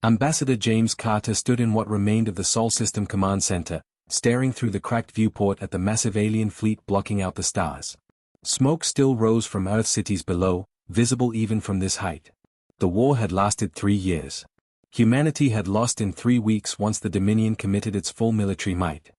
Ambassador James Carter stood in what remained of the Sol System Command Center, staring through the cracked viewport at the massive alien fleet blocking out the stars. Smoke still rose from Earth cities below, visible even from this height. The war had lasted 3 years. Humanity had lost in 3 weeks once the Dominion committed its full military might.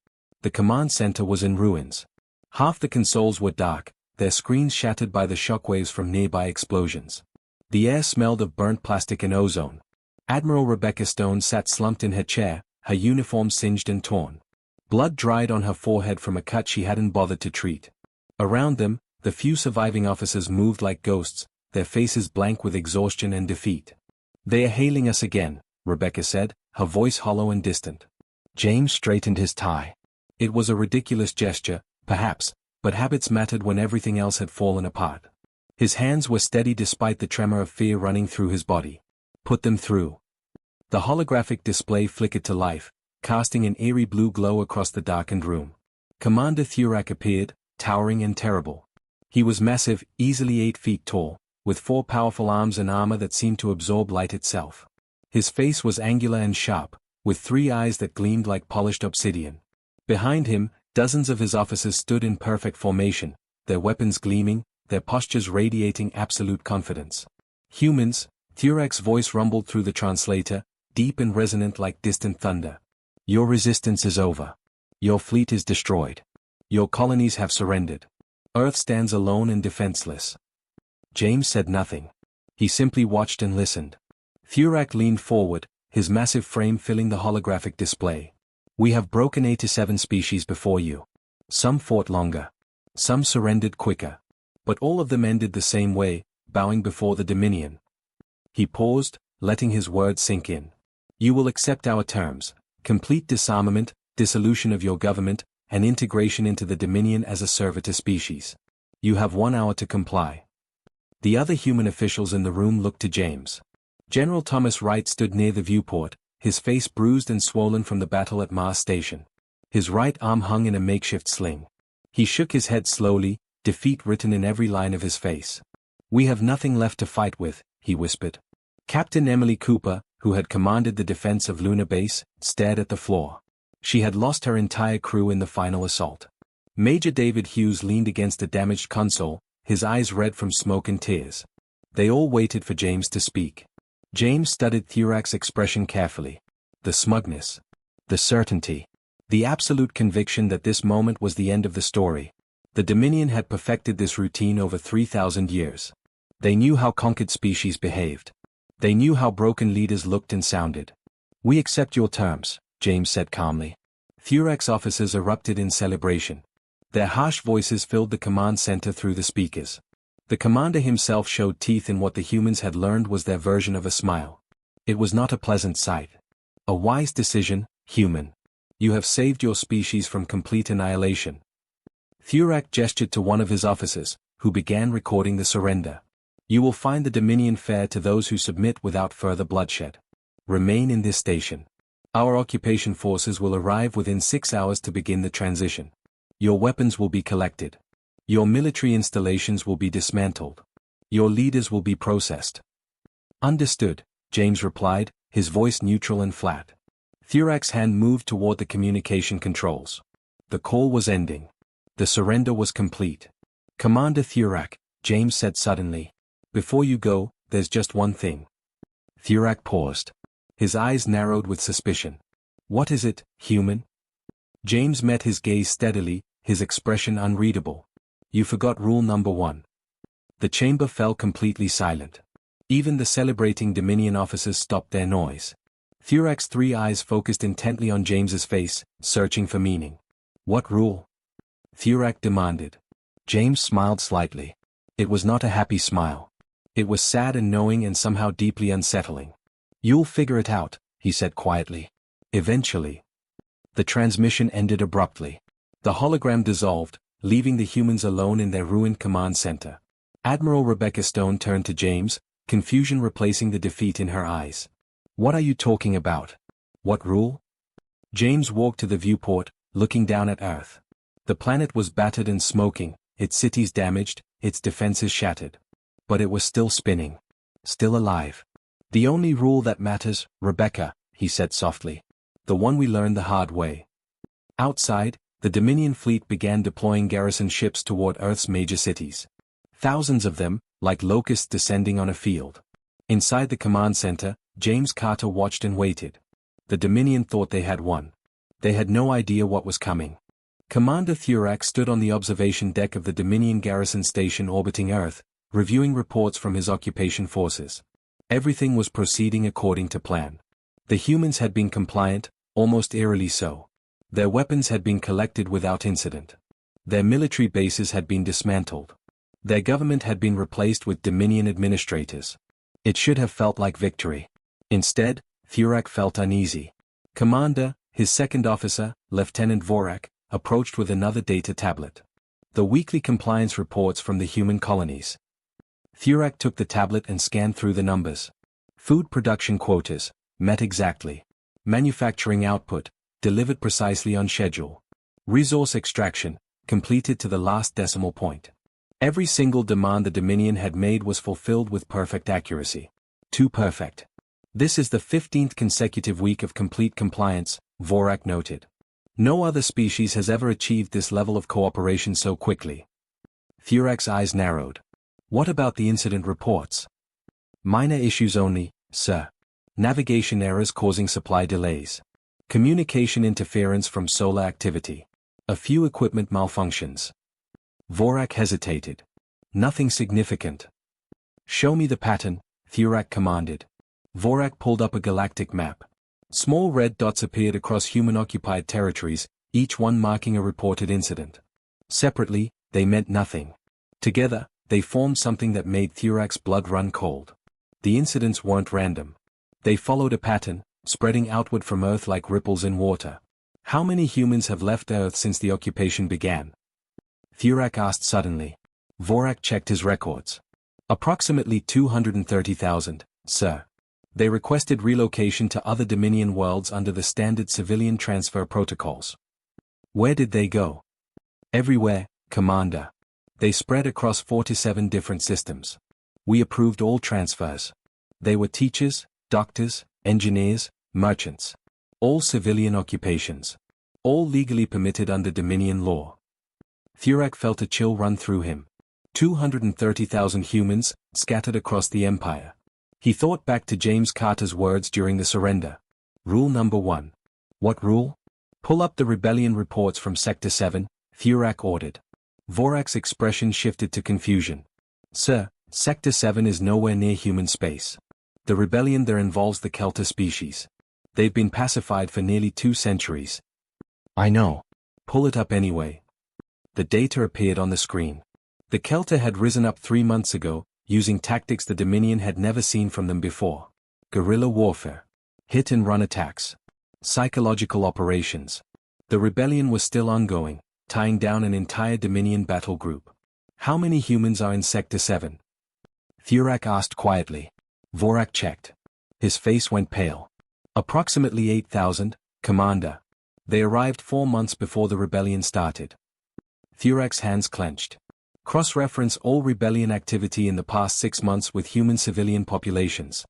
The command center was in ruins. Half the consoles were dark, their screens shattered by the shockwaves from nearby explosions. The air smelled of burnt plastic and ozone. Admiral Rebecca Stone sat slumped in her chair, her uniform singed and torn. Blood dried on her forehead from a cut she hadn't bothered to treat. Around them, the few surviving officers moved like ghosts, their faces blank with exhaustion and defeat. "They are hailing us again," Rebecca said, her voice hollow and distant. James straightened his tie. It was a ridiculous gesture, perhaps, but habits mattered when everything else had fallen apart. His hands were steady despite the tremor of fear running through his body. "Put them through." The holographic display flickered to life, casting an eerie blue glow across the darkened room. Commander Thurak appeared, towering and terrible. He was massive, easily 8 feet tall, with 4 powerful arms and armor that seemed to absorb light itself. His face was angular and sharp, with 3 eyes that gleamed like polished obsidian. Behind him, dozens of his officers stood in perfect formation, their weapons gleaming, their postures radiating absolute confidence. "Humans," Thurak's voice rumbled through the translator, deep and resonant like distant thunder. "Your resistance is over. Your fleet is destroyed. Your colonies have surrendered. Earth stands alone and defenseless." James said nothing. He simply watched and listened. Thurak leaned forward, his massive frame filling the holographic display. "We have broken 87 species before you. Some fought longer. Some surrendered quicker. But all of them ended the same way, bowing before the Dominion." He paused, letting his words sink in. "You will accept our terms: complete disarmament, dissolution of your government, and integration into the Dominion as a servitor species. You have 1 hour to comply." The other human officials in the room looked to James. General Thomas Wright stood near the viewport, his face bruised and swollen from the battle at Mars Station. His right arm hung in a makeshift sling. He shook his head slowly, defeat written in every line of his face. "We have nothing left to fight with," he whispered. Captain Emily Cooper, who had commanded the defense of Lunar Base, stared at the floor. She had lost her entire crew in the final assault. Major David Hughes leaned against a damaged console, his eyes red from smoke and tears. They all waited for James to speak. James studied Thurak's expression carefully. The smugness. The certainty. The absolute conviction that this moment was the end of the story. The Dominion had perfected this routine over 3,000 years. They knew how conquered species behaved. They knew how broken leaders looked and sounded. "We accept your terms," James said calmly. Thurak's officers erupted in celebration. Their harsh voices filled the command center through the speakers. The commander himself showed teeth in what the humans had learned was their version of a smile. It was not a pleasant sight. "A wise decision, human. You have saved your species from complete annihilation." Thurak gestured to one of his officers, who began recording the surrender. "You will find the Dominion fair to those who submit without further bloodshed. Remain in this station. Our occupation forces will arrive within 6 hours to begin the transition. Your weapons will be collected. Your military installations will be dismantled. Your leaders will be processed." "Understood," James replied, his voice neutral and flat. Thurak's hand moved toward the communication controls. The call was ending. The surrender was complete. "Commander Thurak," James said suddenly. "Before you go, there's just one thing." Thurak paused. His eyes narrowed with suspicion. "What is it, human?" James met his gaze steadily, his expression unreadable. "You forgot rule number 1. The chamber fell completely silent. Even the celebrating Dominion officers stopped their noise. Thurak's 3 eyes focused intently on James's face, searching for meaning. "What rule?" Thurak demanded. James smiled slightly. It was not a happy smile. It was sad and knowing and somehow deeply unsettling. "You'll figure it out," he said quietly. "Eventually." The transmission ended abruptly. The hologram dissolved, leaving the humans alone in their ruined command center. Admiral Rebecca Stone turned to James, confusion replacing the defeat in her eyes. "What are you talking about? What rule?" James walked to the viewport, looking down at Earth. The planet was battered and smoking, its cities damaged, its defenses shattered. But it was still spinning. Still alive. The only rule that matters, Rebecca, he said softly. The one we learned the hard way. Outside, the Dominion fleet began deploying garrison ships toward Earth's major cities. Thousands of them, like locusts descending on a field. Inside the command center, James Carter watched and waited. The Dominion thought they had won. They had no idea what was coming. Commander Thurak stood on the observation deck of the Dominion garrison station orbiting Earth, reviewing reports from his occupation forces. Everything was proceeding according to plan. The humans had been compliant, almost eerily so. Their weapons had been collected without incident. Their military bases had been dismantled. Their government had been replaced with Dominion administrators. It should have felt like victory. Instead, Thurak felt uneasy. Commander, his second officer, Lieutenant Vorak, approached with another data tablet. The weekly compliance reports from the human colonies. Thurak took the tablet and scanned through the numbers. Food production quotas, met exactly. Manufacturing output, delivered precisely on schedule. Resource extraction, completed to the last decimal point. Every single demand the Dominion had made was fulfilled with perfect accuracy. Too perfect. This is the 15th consecutive week of complete compliance, Vorak noted. No other species has ever achieved this level of cooperation so quickly. Thurak's eyes narrowed. What about the incident reports? Minor issues only, sir. Navigation errors causing supply delays. Communication interference from solar activity. A few equipment malfunctions. Vorak hesitated. Nothing significant. Show me the pattern, Thurak commanded. Vorak pulled up a galactic map. Small red dots appeared across human-occupied territories, each one marking a reported incident. Separately, they meant nothing. Together, they formed something that made Thurak's blood run cold. The incidents weren't random. They followed a pattern, spreading outward from Earth like ripples in water. How many humans have left Earth since the occupation began? Thurak asked suddenly. Vorak checked his records. Approximately 230,000, sir. They requested relocation to other Dominion worlds under the standard civilian transfer protocols. Where did they go? Everywhere, Commander. They spread across 47 different systems. We approved all transfers. They were teachers, doctors, engineers, merchants. All civilian occupations. All legally permitted under Dominion law. Thurak felt a chill run through him. 230,000 humans, scattered across the Empire. He thought back to James Carter's words during the surrender. Rule number 1. What rule? Pull up the rebellion reports from Sector 7, Thurak ordered. Vorak's expression shifted to confusion. Sir, Sector 7 is nowhere near human space. The rebellion there involves the Kelter species. They've been pacified for nearly 2 centuries. I know. Pull it up anyway. The data appeared on the screen. The Kelter had risen up 3 months ago, using tactics the Dominion had never seen from them before. Guerrilla warfare. Hit-and-run attacks. Psychological operations. The rebellion was still ongoing, tying down an entire Dominion battle group. How many humans are in Sector 7? Thurak asked quietly. Vorak checked. His face went pale. Approximately 8,000, Commander. They arrived 4 months before the rebellion started. Thurak's hands clenched. Cross-reference all rebellion activity in the past 6 months with human civilian populations.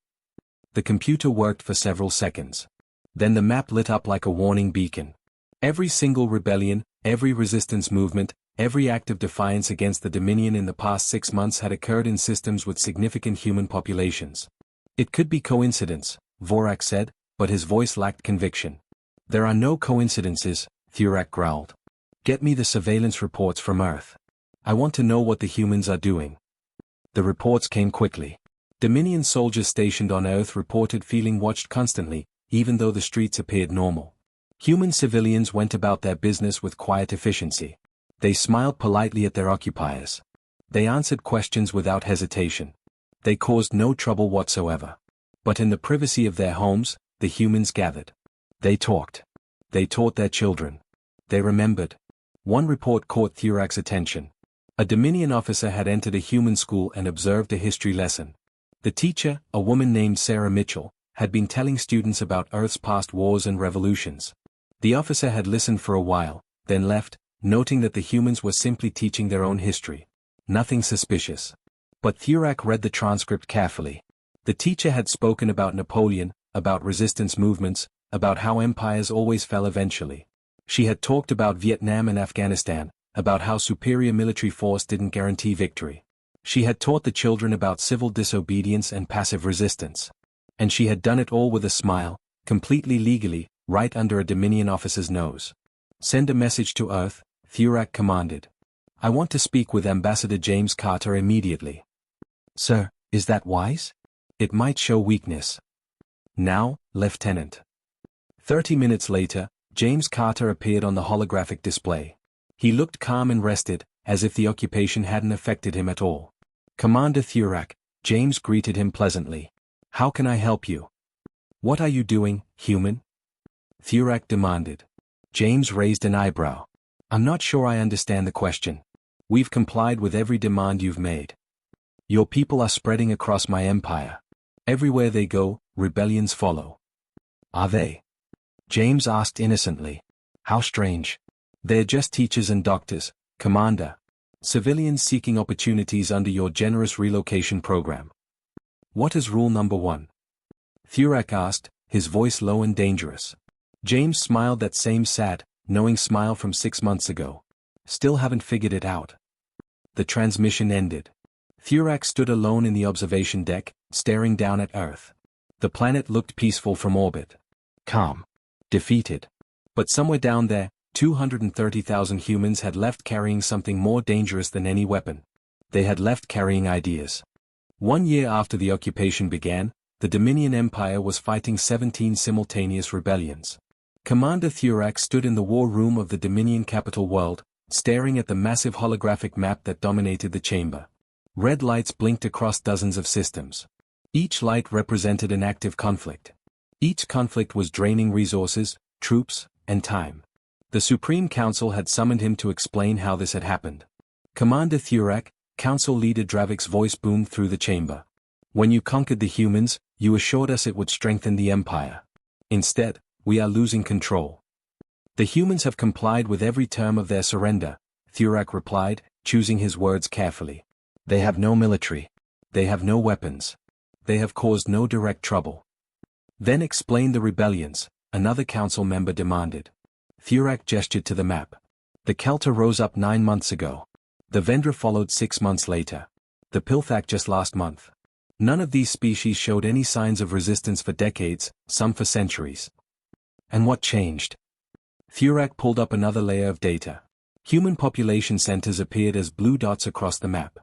The computer worked for several seconds. Then the map lit up like a warning beacon. Every single rebellion, every resistance movement, every act of defiance against the Dominion in the past 6 months had occurred in systems with significant human populations. It could be coincidence, Vorak said, but his voice lacked conviction. There are no coincidences, Thurak growled. Get me the surveillance reports from Earth. I want to know what the humans are doing. The reports came quickly. Dominion soldiers stationed on Earth reported feeling watched constantly, even though the streets appeared normal. Human civilians went about their business with quiet efficiency. They smiled politely at their occupiers. They answered questions without hesitation. They caused no trouble whatsoever. But in the privacy of their homes, the humans gathered. They talked. They taught their children. They remembered. One report caught Thurak's attention. A Dominion officer had entered a human school and observed a history lesson. The teacher, a woman named Sarah Mitchell, had been telling students about Earth's past wars and revolutions. The officer had listened for a while, then left, noting that the humans were simply teaching their own history. Nothing suspicious. But Thurak read the transcript carefully. The teacher had spoken about Napoleon, about resistance movements, about how empires always fell eventually. She had talked about Vietnam and Afghanistan, about how superior military force didn't guarantee victory. She had taught the children about civil disobedience and passive resistance. And she had done it all with a smile, completely legally, right under a Dominion officer's nose. Send a message to Earth, Thurak commanded. I want to speak with Ambassador James Carter immediately. Sir, is that wise? It might show weakness. Now, Lieutenant. 30 minutes later, James Carter appeared on the holographic display. He looked calm and rested, as if the occupation hadn't affected him at all. Commander Thurak, James greeted him pleasantly. How can I help you? What are you doing, human? Thurak demanded. James raised an eyebrow. I'm not sure I understand the question. We've complied with every demand you've made. Your people are spreading across my empire. Everywhere they go, rebellions follow. Are they? James asked innocently. How strange. They're just teachers and doctors, Commander. Civilians seeking opportunities under your generous relocation program. What is rule number 1? Thurak asked, his voice low and dangerous. James smiled that same sad, knowing smile from 6 months ago. Still haven't figured it out. The transmission ended. Thurak stood alone in the observation deck, staring down at Earth. The planet looked peaceful from orbit. Calm. Defeated. But somewhere down there, 230,000 humans had left carrying something more dangerous than any weapon. They had left carrying ideas. 1 year after the occupation began, the Dominion Empire was fighting 17 simultaneous rebellions. Commander Thurak stood in the war room of the Dominion capital world, staring at the massive holographic map that dominated the chamber. Red lights blinked across dozens of systems. Each light represented an active conflict. Each conflict was draining resources, troops, and time. The Supreme Council had summoned him to explain how this had happened. Commander Thurak, Council Leader Dravik's voice boomed through the chamber. When you conquered the humans, you assured us it would strengthen the Empire. Instead, we are losing control. The humans have complied with every term of their surrender, Thurak replied, choosing his words carefully. They have no military. They have no weapons. They have caused no direct trouble. Then explain the rebellions, another council member demanded. Thurak gestured to the map. The Kelta rose up 9 months ago. The Vendra followed 6 months later. The Pilthak just last month. None of these species showed any signs of resistance for decades, some for centuries. And what changed? Thurak pulled up another layer of data. Human population centers appeared as blue dots across the map.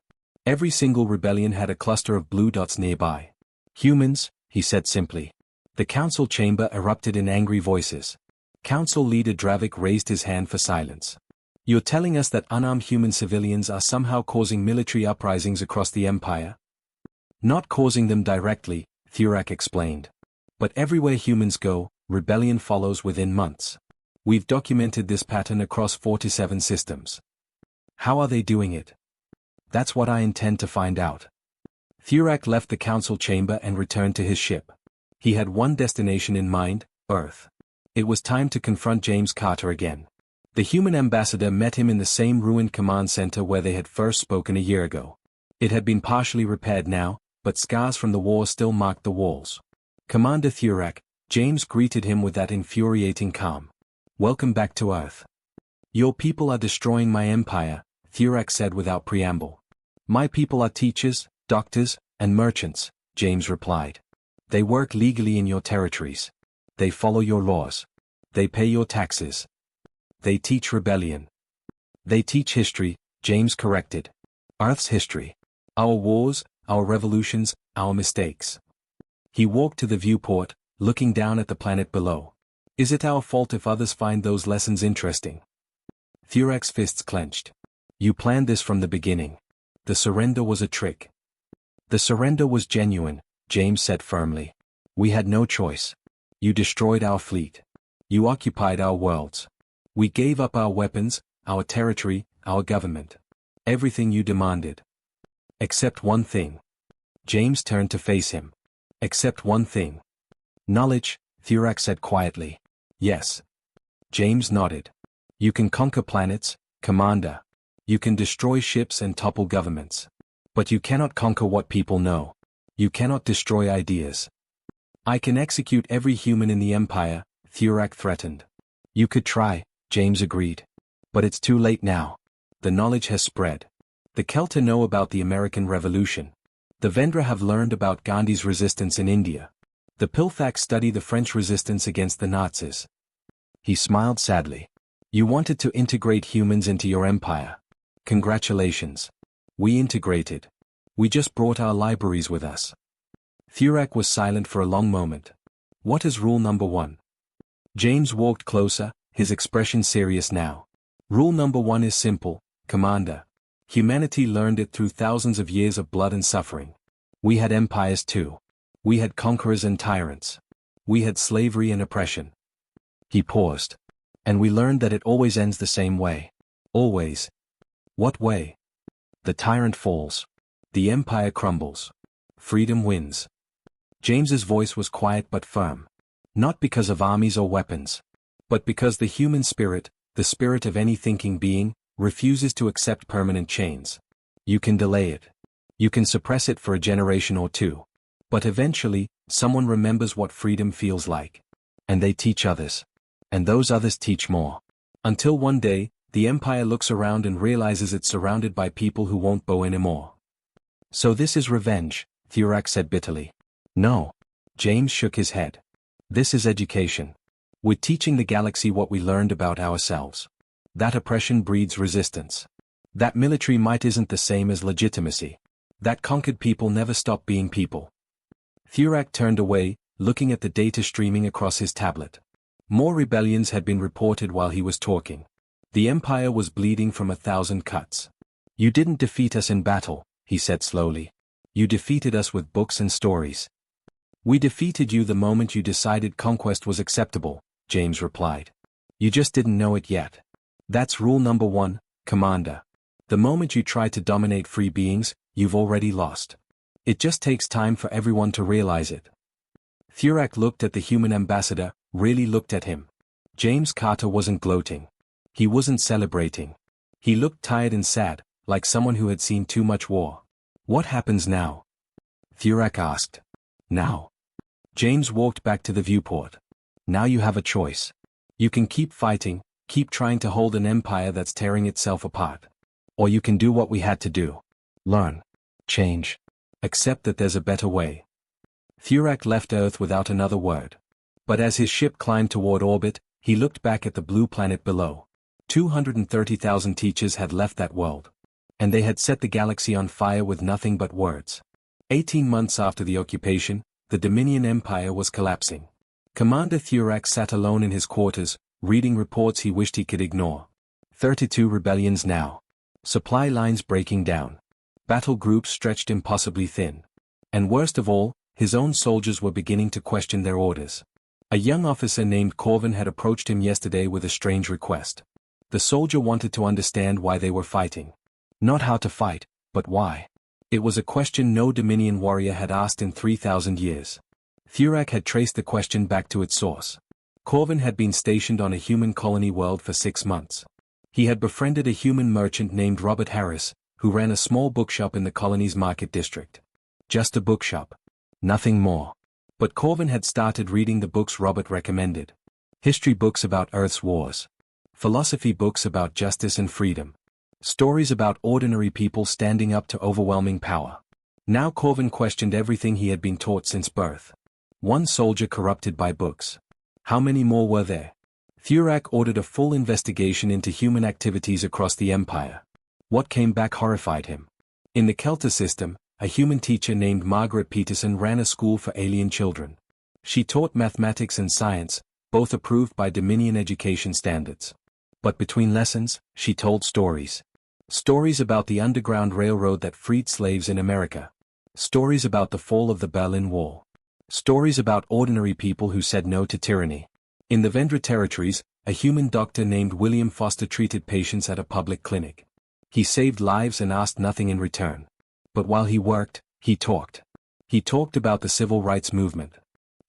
Every single rebellion had a cluster of blue dots nearby. Humans, he said simply. The council chamber erupted in angry voices. Council Leader Dravik raised his hand for silence. You're telling us that unarmed human civilians are somehow causing military uprisings across the Empire? Not causing them directly, Thurak explained. But everywhere humans go, rebellion follows within months. We've documented this pattern across 47 systems. How are they doing it? That's what I intend to find out. Thurak left the council chamber and returned to his ship. He had one destination in mind, Earth. It was time to confront James Carter again. The human ambassador met him in the same ruined command center where they had first spoken a year ago. It had been partially repaired now, but scars from the war still marked the walls. Commander Thurak, James greeted him with that infuriating calm. Welcome back to Earth. Your people are destroying my empire, Thurak said without preamble. My people are teachers, doctors, and merchants, James replied. They work legally in your territories. They follow your laws. They pay your taxes. They teach rebellion. They teach history, James corrected. Earth's history. Our wars, our revolutions, our mistakes. He walked to the viewport, looking down at the planet below. Is it our fault if others find those lessons interesting? Thurak's fists clenched. You planned this from the beginning. The surrender was a trick. The surrender was genuine, James said firmly. We had no choice. You destroyed our fleet. You occupied our worlds. We gave up our weapons, our territory, our government. Everything you demanded. Except one thing. James turned to face him. Except one thing. Knowledge, Thurak said quietly. Yes. James nodded. You can conquer planets, Commander. You can destroy ships and topple governments. But you cannot conquer what people know. You cannot destroy ideas. I can execute every human in the Empire, Thurak threatened. You could try, James agreed. But it's too late now. The knowledge has spread. The Kelta know about the American Revolution. The Vendra have learned about Gandhi's resistance in India. The Pilthak study the French resistance against the Nazis. He smiled sadly. You wanted to integrate humans into your empire. Congratulations. We integrated. We just brought our libraries with us. Thurak was silent for a long moment. What is rule number 1? James walked closer, his expression serious now. Rule number 1 is simple, Commander. Humanity learned it through thousands of years of blood and suffering. We had empires too. We had conquerors and tyrants. We had slavery and oppression. He paused. And we learned that it always ends the same way. Always. What way? The tyrant falls. The empire crumbles. Freedom wins. James's voice was quiet but firm. Not because of armies or weapons. But because the human spirit, the spirit of any thinking being, refuses to accept permanent chains. You can delay it. You can suppress it for a generation or two. But eventually, someone remembers what freedom feels like. And they teach others. And those others teach more. Until one day, the empire looks around and realizes it's surrounded by people who won't bow anymore. So this is revenge, Thurak said bitterly. No. James shook his head. This is education. We're teaching the galaxy what we learned about ourselves. That oppression breeds resistance. That military might isn't the same as legitimacy. That conquered people never stop being people. Thurak turned away, looking at the data streaming across his tablet. More rebellions had been reported while he was talking. The Empire was bleeding from 1,000 cuts. You didn't defeat us in battle, he said slowly. You defeated us with books and stories. We defeated you the moment you decided conquest was acceptable, James replied. You just didn't know it yet. That's rule number 1, Commander. The moment you try to dominate free beings, you've already lost. It just takes time for everyone to realize it. Thurak looked at the human ambassador, really looked at him. James Carter wasn't gloating. He wasn't celebrating. He looked tired and sad, like someone who had seen too much war. What happens now? Thurak asked. Now. James walked back to the viewport. Now you have a choice. You can keep fighting, keep trying to hold an empire that's tearing itself apart. Or you can do what we had to do. Learn. Change. Accept that there's a better way. Thurak left Earth without another word. But as his ship climbed toward orbit, he looked back at the blue planet below. 230,000 teachers had left that world. And they had set the galaxy on fire with nothing but words. 18 months after the occupation, the Dominion Empire was collapsing. Commander Thurak sat alone in his quarters, reading reports he wished he could ignore. 32 rebellions now. Supply lines breaking down. Battle groups stretched impossibly thin. And worst of all, his own soldiers were beginning to question their orders. A young officer named Corvin had approached him yesterday with a strange request. The soldier wanted to understand why they were fighting. Not how to fight, but why. It was a question no Dominion warrior had asked in 3,000 years. Thurak had traced the question back to its source. Corvin had been stationed on a human colony world for 6 months. He had befriended a human merchant named Robert Harris, who ran a small bookshop in the colony's market district. Just a bookshop. Nothing more. But Corvin had started reading the books Robert recommended. History books about Earth's wars. Philosophy books about justice and freedom. Stories about ordinary people standing up to overwhelming power. Now Corvin questioned everything he had been taught since birth. One soldier corrupted by books. How many more were there? Thurak ordered a full investigation into human activities across the Empire. What came back horrified him. In the Kelta system, a human teacher named Margaret Peterson ran a school for alien children. She taught mathematics and science, both approved by Dominion education standards. But between lessons, she told stories. Stories about the Underground Railroad that freed slaves in America. Stories about the fall of the Berlin Wall. Stories about ordinary people who said no to tyranny. In the Vendra territories, a human doctor named William Foster treated patients at a public clinic. He saved lives and asked nothing in return. But while he worked, he talked. He talked about the civil rights movement.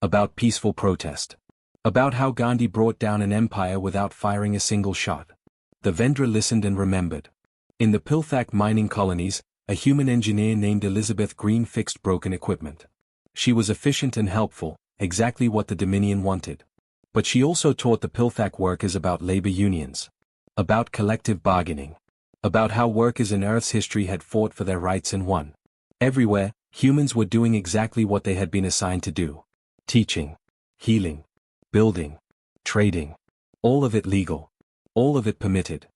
About peaceful protest. About how Gandhi brought down an empire without firing a single shot. The Vendra listened and remembered. In the Pilthak mining colonies, a human engineer named Elizabeth Green fixed broken equipment. She was efficient and helpful, exactly what the Dominion wanted. But she also taught the Pilthak workers about labor unions, about collective bargaining, about how workers in Earth's history had fought for their rights and won. Everywhere, humans were doing exactly what they had been assigned to do. Teaching, healing, building, trading. All of it legal. All of it permitted.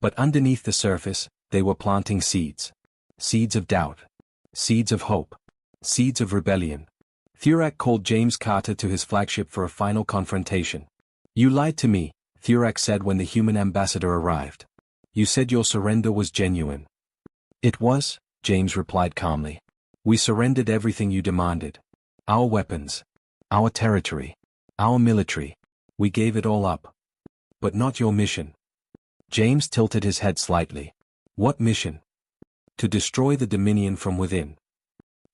But underneath the surface, they were planting seeds. Seeds of doubt. Seeds of hope. Seeds of rebellion. Thurak called James Carter to his flagship for a final confrontation. "You lied to me," Thurak said when the human ambassador arrived. "You said your surrender was genuine." "It was," James replied calmly. "We surrendered everything you demanded. Our weapons. Our territory. Our military. We gave it all up. But not your mission." James tilted his head slightly. "What mission?" "To destroy the Dominion from within."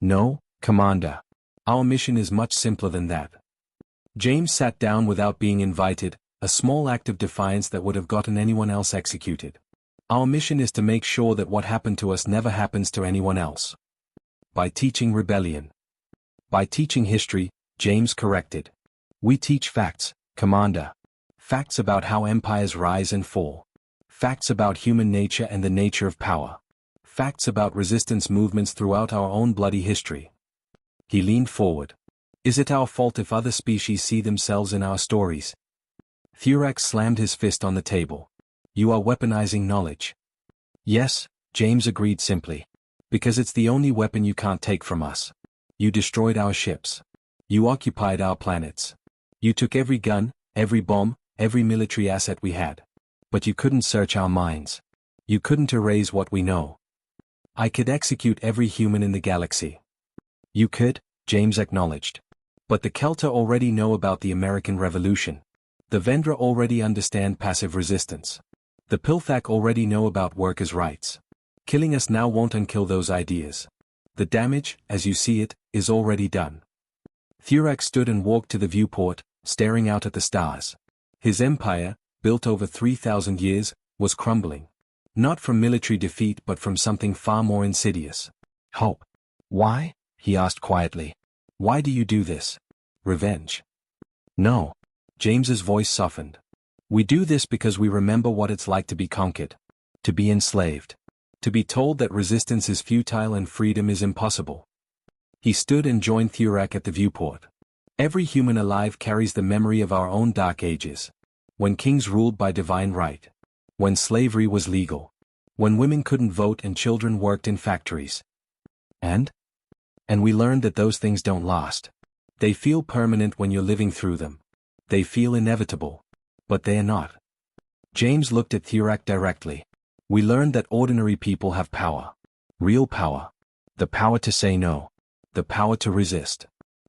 "No, Commander. Our mission is much simpler than that." James sat down without being invited, a small act of defiance that would have gotten anyone else executed. "Our mission is to make sure that what happened to us never happens to anyone else." "By teaching rebellion." "By teaching history," James corrected. "We teach facts, Commander. Facts about how empires rise and fall. Facts about human nature and the nature of power. Facts about resistance movements throughout our own bloody history." He leaned forward. "Is it our fault if other species see themselves in our stories?" Thurak slammed his fist on the table. "You are weaponizing knowledge." "Yes," James agreed simply. "Because it's the only weapon you can't take from us. You destroyed our ships. You occupied our planets. You took every gun, every bomb, every military asset we had. But you couldn't search our minds. You couldn't erase what we know." "I could execute every human in the galaxy." "You could," James acknowledged. "But the Kelta already know about the American Revolution. The Vendra already understand passive resistance. The Pilthak already know about workers' rights. Killing us now won't unkill those ideas. The damage, as you see it, is already done." Thurak stood and walked to the viewport, staring out at the stars. His empire, built over 3,000 years, was crumbling. Not from military defeat but from something far more insidious. "Hope." "Why?" he asked quietly. "Why do you do this?" "Revenge." "No." James's voice softened. "We do this because we remember what it's like to be conquered. To be enslaved. To be told that resistance is futile and freedom is impossible." He stood and joined Thurak at the viewport. "Every human alive carries the memory of our own dark ages. When kings ruled by divine right. When slavery was legal. When women couldn't vote and children worked in factories. And we learned that those things don't last. They feel permanent when you're living through them. They feel inevitable. But they are not." James looked at Thurak directly. "We learned that ordinary people have power. Real power. The power to say no. The power to resist.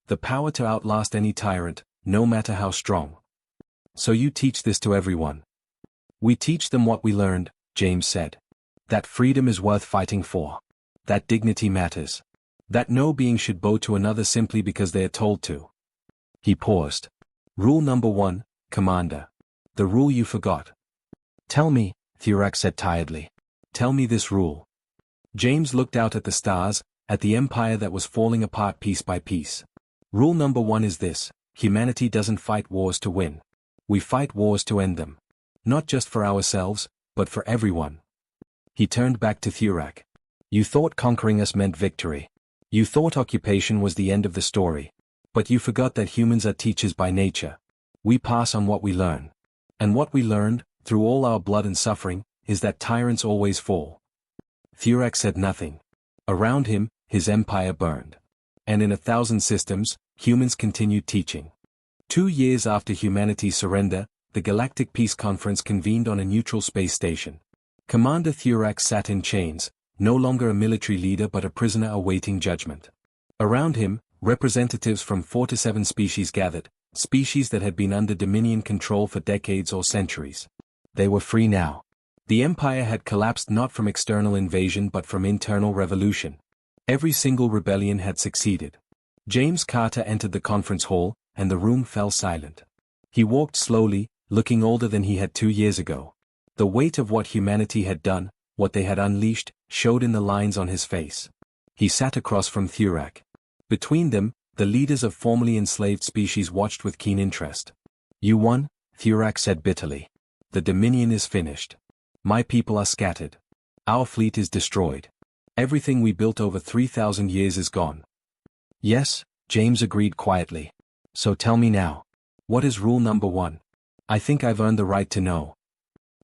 The power to outlast any tyrant, no matter how strong. So you teach this to everyone." "We teach them what we learned," James said. "That freedom is worth fighting for. That dignity matters. That no being should bow to another simply because they are told to." He paused. "Rule number 1, Commander. The rule you forgot." "Tell me," Thurak said tiredly. "Tell me this rule." James looked out at the stars, at the empire that was falling apart piece by piece. "Rule number 1 is this: humanity doesn't fight wars to win. We fight wars to end them. Not just for ourselves, but for everyone." He turned back to Thurak. "You thought conquering us meant victory. You thought occupation was the end of the story. But you forgot that humans are teachers by nature. We pass on what we learn. And what we learned, through all our blood and suffering, is that tyrants always fall." Thurak said nothing. Around him, his empire burned. And in 1,000 systems, humans continued teaching. 2 years after humanity's surrender, the Galactic Peace Conference convened on a neutral space station. Commander Thurak sat in chains, no longer a military leader but a prisoner awaiting judgment. Around him, representatives from 4 to 7 species gathered, species that had been under Dominion control for decades or centuries. They were free now. The empire had collapsed not from external invasion but from internal revolution. Every single rebellion had succeeded. James Carter entered the conference hall, and the room fell silent. He walked slowly, looking older than he had 2 years ago. The weight of what humanity had done, what they had unleashed, showed in the lines on his face. He sat across from Thurak. Between them, the leaders of formerly enslaved species watched with keen interest. "You won," Thurak said bitterly. "The Dominion is finished. My people are scattered. Our fleet is destroyed. Everything we built over 3,000 years is gone." "Yes," James agreed quietly. "So tell me now. What is rule number 1? I think I've earned the right to know."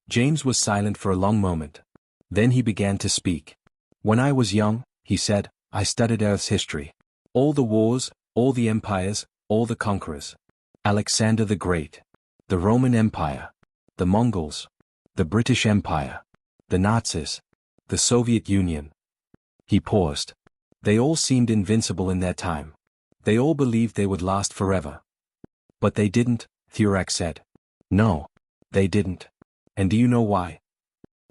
James was silent for a long moment. Then he began to speak. "When I was young," he said, "I studied Earth's history. All the wars, all the empires, all the conquerors. Alexander the Great. The Roman Empire. The Mongols. The British Empire. The Nazis. The Soviet Union." He paused. "They all seemed invincible in their time. They all believed they would last forever. But they didn't," Thurak said. "No. They didn't. And do you know why?"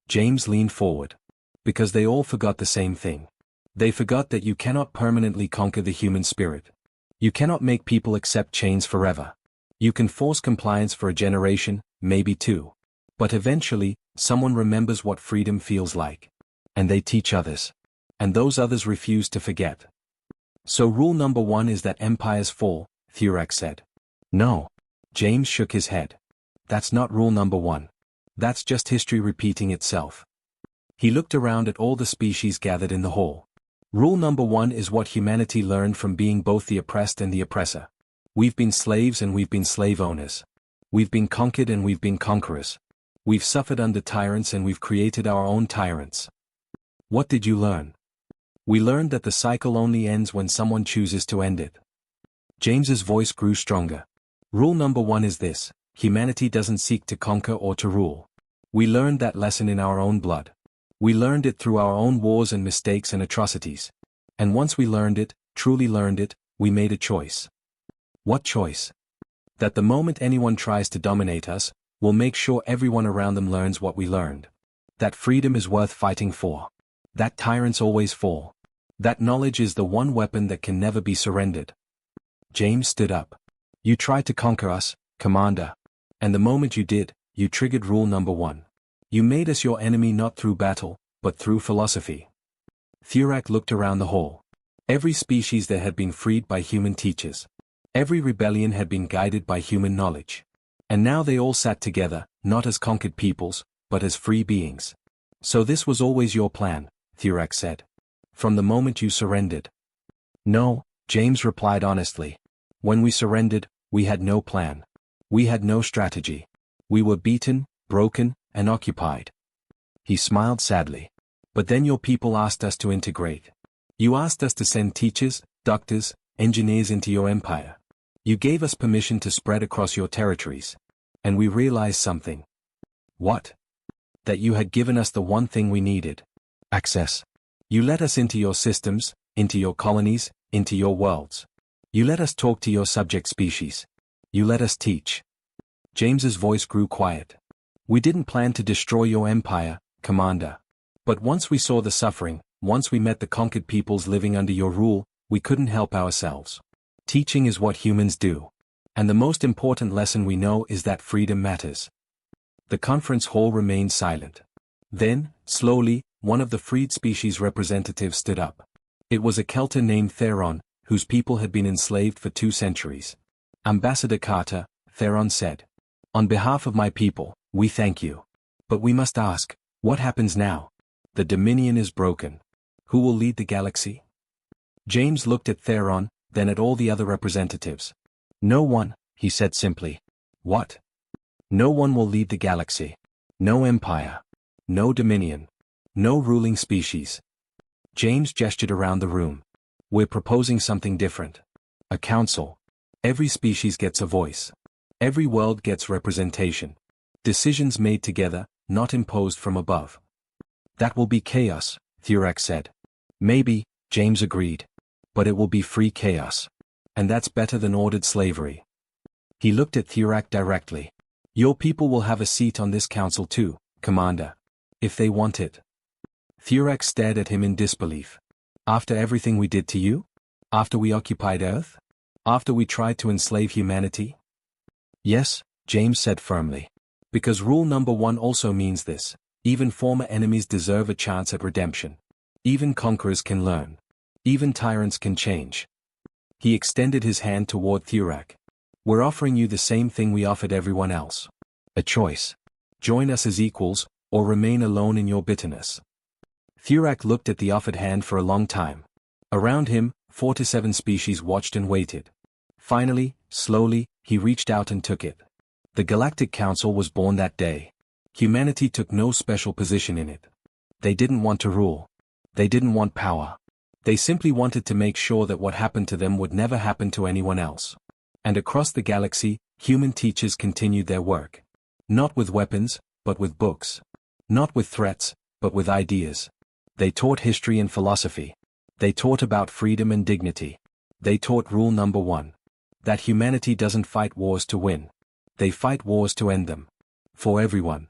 James leaned forward. "Because they all forgot the same thing. They forgot that you cannot permanently conquer the human spirit. You cannot make people accept chains forever. You can force compliance for a generation, maybe 2. But eventually, someone remembers what freedom feels like. And they teach others. And those others refuse to forget. So rule number 1 is that empires fall," Thurak said. "No." James shook his head. "That's not rule number 1. That's just history repeating itself." He looked around at all the species gathered in the hall. "Rule number 1 is what humanity learned from being both the oppressed and the oppressor. We've been slaves and we've been slave owners. We've been conquered and we've been conquerors. We've suffered under tyrants and we've created our own tyrants. What did you learn? We learned that the cycle only ends when someone chooses to end it." James's voice grew stronger. "Rule number 1 is this: humanity doesn't seek to conquer or to rule. We learned that lesson in our own blood. We learned it through our own wars and mistakes and atrocities. And once we learned it, truly learned it, we made a choice." "What choice?" "That the moment anyone tries to dominate us, we'll make sure everyone around them learns what we learned. That freedom is worth fighting for. That tyrants always fall. That knowledge is the one weapon that can never be surrendered." James stood up. "You tried to conquer us, Commander. And the moment you did, you triggered rule number 1. You made us your enemy not through battle, but through philosophy." Thurak looked around the hall. Every species there had been freed by human teachers. Every rebellion had been guided by human knowledge. And now they all sat together, not as conquered peoples, but as free beings. "So this was always your plan," Thurak said. "From the moment you surrendered." "No," James replied honestly. "When we surrendered, we had no plan. We had no strategy. We were beaten, broken, and occupied." He smiled sadly. "But then your people asked us to integrate. You asked us to send teachers, doctors, engineers into your empire. You gave us permission to spread across your territories. And we realized something." "What?" "That you had given us the one thing we needed. Access. You let us into your systems, into your colonies, into your worlds. You let us talk to your subject species. You let us teach." James's voice grew quiet. "We didn't plan to destroy your empire, Commander. But once we saw the suffering, once we met the conquered peoples living under your rule, we couldn't help ourselves. Teaching is what humans do. And the most important lesson we know is that freedom matters." The conference hall remained silent. Then, slowly, one of the freed species representatives stood up. It was a Kelter named Theron, whose people had been enslaved for 2 centuries. "Ambassador Carter," Theron said. "On behalf of my people, we thank you. But we must ask, what happens now? The Dominion is broken. Who will lead the galaxy?" James looked at Theron, then at all the other representatives. "No one," he said simply. "What?" "No one will lead the galaxy. No empire. No dominion. No ruling species." James gestured around the room. "We're proposing something different. A council. Every species gets a voice. Every world gets representation. Decisions made together, not imposed from above." "That will be chaos," Thurak said. "Maybe," James agreed. "But it will be free chaos. And that's better than ordered slavery." He looked at Thurak directly. "Your people will have a seat on this council too, Commander. If they want it." Thurak stared at him in disbelief. "After everything we did to you? After we occupied Earth? After we tried to enslave humanity?" "Yes," James said firmly. "Because rule number 1 also means this. Even former enemies deserve a chance at redemption. Even conquerors can learn. Even tyrants can change. He extended his hand toward Thurak. We're offering you the same thing we offered everyone else. A choice. Join us as equals, or remain alone in your bitterness. Thurak looked at the offered hand for a long time. Around him, 4 to 7 species watched and waited. Finally, slowly, he reached out and took it. The Galactic Council was born that day. Humanity took no special position in it. They didn't want to rule. They didn't want power. They simply wanted to make sure that what happened to them would never happen to anyone else. And across the galaxy, human teachers continued their work. Not with weapons, but with books. Not with threats, but with ideas. They taught history and philosophy. They taught about freedom and dignity. They taught rule number 1. That humanity doesn't fight wars to win. They fight wars to end them. For everyone.